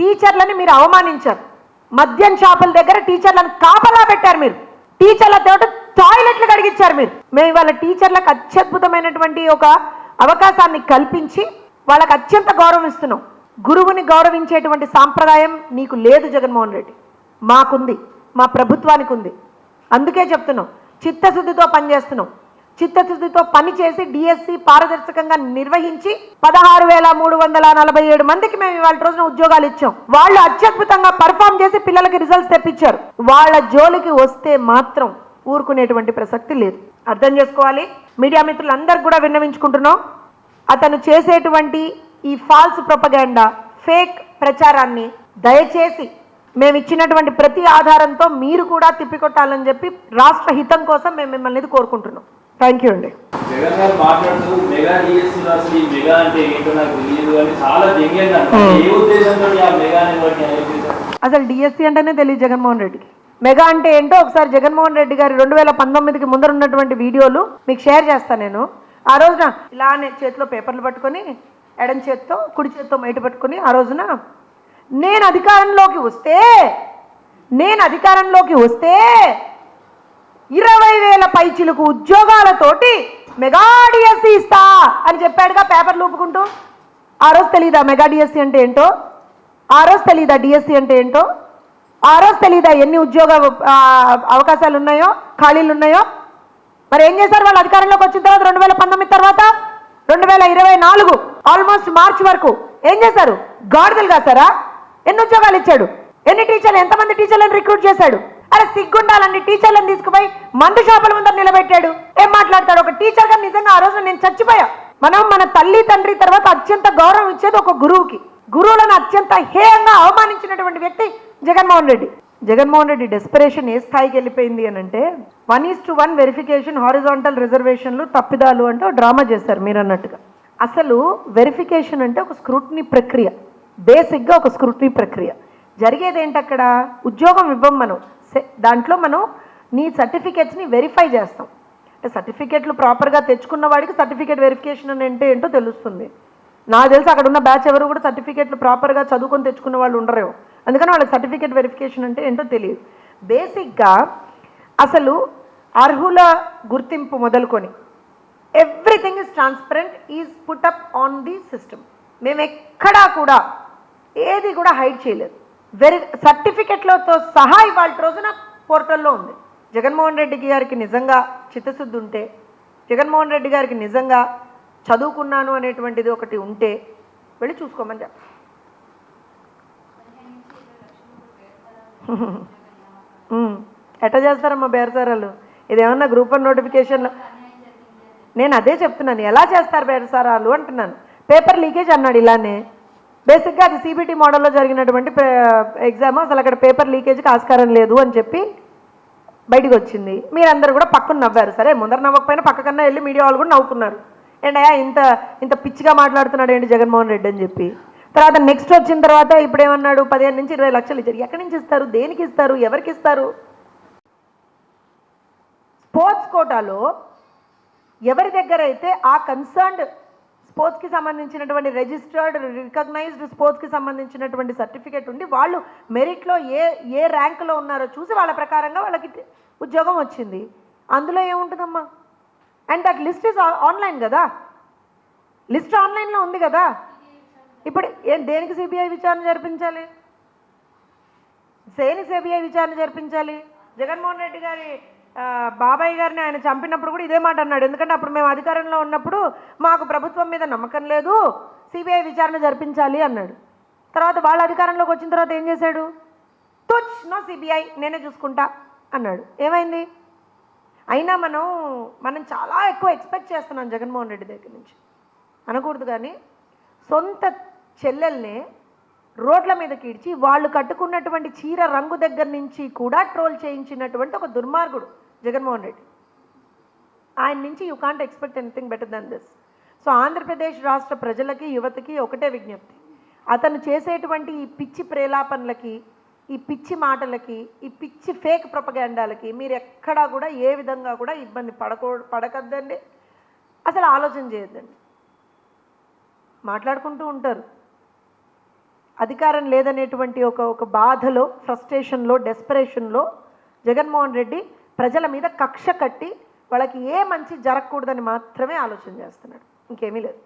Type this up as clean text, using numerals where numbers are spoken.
టీచర్లని మీరు అవమానించారు. మద్యం షాపుల దగ్గర టీచర్లను కాపలా పెట్టారు. మీరు టీచర్లతో టాయిలెట్లు కడిగించారు. మేము ఇవాళ టీచర్లకు అత్యద్భుతమైనటువంటి ఒక అవకాశాన్ని కల్పించి వాళ్ళకి అత్యంత గౌరవం ఇస్తున్నాం. గురువుని గౌరవించేటువంటి సాంప్రదాయం నీకు లేదు జగన్మోహన్ రెడ్డి, మాకుంది, మా ప్రభుత్వానికి ఉంది. అందుకే చెప్తున్నాం, చిత్తశుద్ధితో పనిచేస్తున్నాం. చిత్తశుద్ధితో పనిచేసి డిఎస్సి పారదర్శకంగా నిర్వహించి 16,347 మందికి మేము ఇవాళ రోజున ఉద్యోగాలు ఇచ్చాం. వాళ్ళు అత్యద్భుతంగా పర్ఫామ్ చేసి పిల్లలకి రిజల్ట్స్ తెప్పించారు. వాళ్ళ జోలికి వస్తే మాత్రం ఊరుకునేటువంటి ప్రసక్తి లేదు. అర్థం చేసుకోవాలి. మీడియా మిత్రులందరికీ కూడా విన్నవించుకుంటున్నాం, అతను చేసేటువంటి ఈ ఫాల్స్ ప్రొపగాండా, ఫేక్ ప్రచారాన్ని దయచేసి మేము ఇచ్చినటువంటి ప్రతి ఆధారంతో మీరు కూడా తిప్పికొట్టాలని చెప్పి రాష్ట్ర హితం కోసం మేము మిమ్మల్ని కోరుకుంటున్నాం. థ్యాంక్ యూ అండి. జగన్ గారు మాట్లాడుతూ మెగా డిఎస్సీ అసలు ఈ మెగా అంటే ఏంటో నాకు తెలియదు అని చాలా వ్యంగ్యంగా ఏ ఉద్దేశంతో ఆ మెగా అసలు డిఎస్సీ అంటేనే తెలియదు జగన్మోహన్ రెడ్డికి. మెగా అంటే ఏంటో ఒకసారి జగన్మోహన్ రెడ్డి గారి 2019కి ముందర ఉన్నటువంటి వీడియోలు మీకు షేర్ చేస్తాను. నేను ఆ రోజున ఇలానే చేతిలో పేపర్లు పట్టుకొని ఎడం చేత్తో కుడి చేత్తో మైట పట్టుకొని ఆ రోజున నేను అధికారంలోకి వస్తే 20,000 పైచిలకు ఉద్యోగాలతోటి మెగా డిఎస్సీ ఇస్తా అని చెప్పాడుగా పేపర్లు ఊపుకుంటూ. ఆ రోజు తెలీదా మెగా డిఎస్సీ అంటే ఏంటో? ఆ రోజు తెలీదా డిఎస్సీ అంటే ఏంటో? ఆ రోజు తెలీదా ఎన్ని ఉద్యోగ అవకాశాలు ఉన్నాయో, ఖాళీలు ఉన్నాయో? మరి ఏం చేశారు వాళ్ళు అధికారంలోకి వచ్చిన తర్వాత? 2019 తర్వాత 2024 ఆల్మోస్ట్ మార్చ్ వరకు ఏం చేశారు? గాడిదలు కాసారా? ఎన్ని ఉద్యోగాలు ఇచ్చాడు? ఎన్ని టీచర్లు, ఎంతమంది టీచర్లను రిక్రూట్ చేశాడు? అరే సిగ్గుండాలండి. టీచర్లను తీసుకుపోయి మందు షాపుల ముందర నిలబెట్టాడు. ఏం మాట్లాడతాడు? ఒక టీచర్ గా నిజంగా ఆ రోజు నేను చచ్చిపోయా. మనం మన తల్లి తండ్రి తర్వాత అత్యంత గౌరవం ఇచ్చేది ఒక గురువుకి. గురువులను అత్యంత హేయంగా అవమానించినటువంటి వ్యక్తి జగన్మోహన్ రెడ్డి. జగన్మోహన్ రెడ్డి డెస్పరేషన్ ఏ స్థాయికి వెళ్ళిపోయింది అని అంటే 1:1 వెరిఫికేషన్, హారిజాంటల్ రిజర్వేషన్లు, తప్పిదాలు అంటే డ్రామా చేశారు మీరు అన్నట్టుగా. అసలు వెరిఫికేషన్ అంటే ఒక స్క్రూటినీ ప్రక్రియ, బేసిక్గా ఒక స్క్రూటినీ ప్రక్రియ. జరిగేది ఏంటి అక్కడ? ఉద్యోగం ఇవ్వం మనం, దాంట్లో మనం నీ సర్టిఫికేట్స్ని వెరిఫై చేస్తాం. అంటే సర్టిఫికేట్లు ప్రాపర్గా తెచ్చుకున్న వాడికి సర్టిఫికేట్ వెరిఫికేషన్ అని అంటే ఏంటో తెలుస్తుంది. నాకు తెలిసి అక్కడ ఉన్న బ్యాచ్ ఎవరు కూడా సర్టిఫికేట్లు ప్రాపర్గా చదువుకొని తెచ్చుకున్న వాళ్ళు ఉండరేమో, అందుకని వాళ్ళకి సర్టిఫికేట్ వెరిఫికేషన్ అంటే ఏంటో తెలియదు. బేసిక్గా అసలు అర్హుల గుర్తింపు మొదలుకొని everything is transparent, is put up on the system. మేము ఎక్కడా కూడా ఏది కూడా హైడ్ చేయలేదు. సర్టిఫికెట్లతో సహా ఇవాళ రోజున పోర్టల్లో ఉంది. జగన్మోహన్ రెడ్డి గారికి నిజంగా చిత్తశుద్ధి ఉంటే, జగన్మోహన్ రెడ్డి గారికి నిజంగా చదువుకున్నాను అనేటువంటిది ఒకటి ఉంటే వెళ్ళి చూసుకోమని చెప్ప. ఎట్లా చేస్తారమ్మా బేరసారాలు? ఇదేమన్నా గ్రూప్ 1 నోటిఫికేషన్లో? నేను అదే చెప్తున్నాను, ఎలా చేస్తారు బేరసారాలు అంటున్నాను. పేపర్ లీకేజ్ అన్నాడు ఇలానే. బేసిక్గా అది సిబిటి మోడల్లో జరిగినటువంటి ఎగ్జామ్. అసలు అక్కడ పేపర్ లీకేజ్కి ఆస్కారం లేదు అని చెప్పి బయటకు వచ్చింది. మీరందరూ కూడా పక్కన నవ్వారు. సరే, ముందర నవ్వకపోయినా పక్కకన్నా వెళ్ళి మీడియా వాళ్ళు కూడా నవ్వుకున్నారు. ఏంటయ్యా ఇంత పిచ్చిగా మాట్లాడుతున్నాడు ఏంటి జగన్మోహన్ రెడ్డి అని చెప్పి. తర్వాత నెక్స్ట్ వచ్చిన తర్వాత ఇప్పుడు ఏమన్నాడు? 15 నుంచి 20 లక్షలు ఇచ్చారు. ఎక్కడి నుంచి ఇస్తారు? దేనికి ఇస్తారు? ఎవరికి ఇస్తారు? స్పోర్ట్స్ కోటాలో ఎవరి దగ్గర అయితే ఆ కన్సర్న్డ్ స్పోర్ట్స్కి సంబంధించినటువంటి రిజిస్టర్డ్ రికగ్నైజ్డ్ స్పోర్ట్స్కి సంబంధించినటువంటి సర్టిఫికేట్ ఉండి వాళ్ళు మెరిట్లో ఏ ర్యాంకులో ఉన్నారో చూసి వాళ్ళ ప్రకారంగా వాళ్ళకి ఉద్యోగం వచ్చింది. అందులో ఏముంటుందమ్మా? And that list is online కదా, లిస్ట్ ఆన్లైన్లో ఉంది కదా. ఇప్పుడు దేనికి సిబిఐ విచారణ జరిపించాలి? సిబిఐ విచారణ జరిపించాలి? జగన్మోహన్ రెడ్డి గారి బాబాయ్ గారిని ఆయన చంపినప్పుడు కూడా ఇదే మాట అన్నాడు. ఎందుకంటే అప్పుడు మేము అధికారంలో ఉన్నప్పుడు మాకు ప్రభుత్వం మీద నమ్మకం లేదు, సిబిఐ విచారణ జరిపించాలి అన్నాడు. తర్వాత వాళ్ళ అధికారంలోకి వచ్చిన తర్వాత ఏం చేశాడు? తుచ్, నో సిబిఐ, నేనే చూసుకుంటా అన్నాడు. ఏమైంది? అయినా మనం చాలా ఎక్కువ ఎక్స్పెక్ట్ చేస్తున్నాం జగన్మోహన్ రెడ్డి దగ్గర నుంచి. అనకూడదు కానీ సొంత చెల్లెల్నే రోడ్ల మీదకి ఇడ్చి వాళ్ళు కట్టుకున్నటువంటి చీర రంగు దగ్గర నుంచి కూడా ట్రోల్ చేయించినటువంటి ఒక దుర్మార్గుడు జగన్మోహన్ రెడ్డి. ఆయన నుంచి you can't expect anything better then this. So Andhra Pradesh రాష్ట్ర ప్రజలకి, యువతకి ఒకటే విజ్ఞప్తి, అతను చేసేటువంటి ఈ పిచ్చి ప్రేలాపనలకి, ఈ పిచ్చి మాటలకి, ఈ పిచ్చి ఫేక్ ప్రొపగాండాలకి మీరు ఎక్కడా కూడా ఏ విధంగా కూడా ఇబ్బంది పడకద్దండి. అసలు ఆలోచన చేయొద్దండి. మాట్లాడుకుంటూ ఉంటారు, అధికారం లేదనేటువంటి ఒక బాధలో, ఫ్రస్ట్రేషన్లో, డెస్పరేషన్లో జగన్మోహన్ రెడ్డి ప్రజల మీద కక్ష కట్టి వాళ్ళకి ఏ మంచి జరగకూడదని మాత్రమే ఆలోచన చేస్తున్నాడు, ఇంకేమీ లేదు.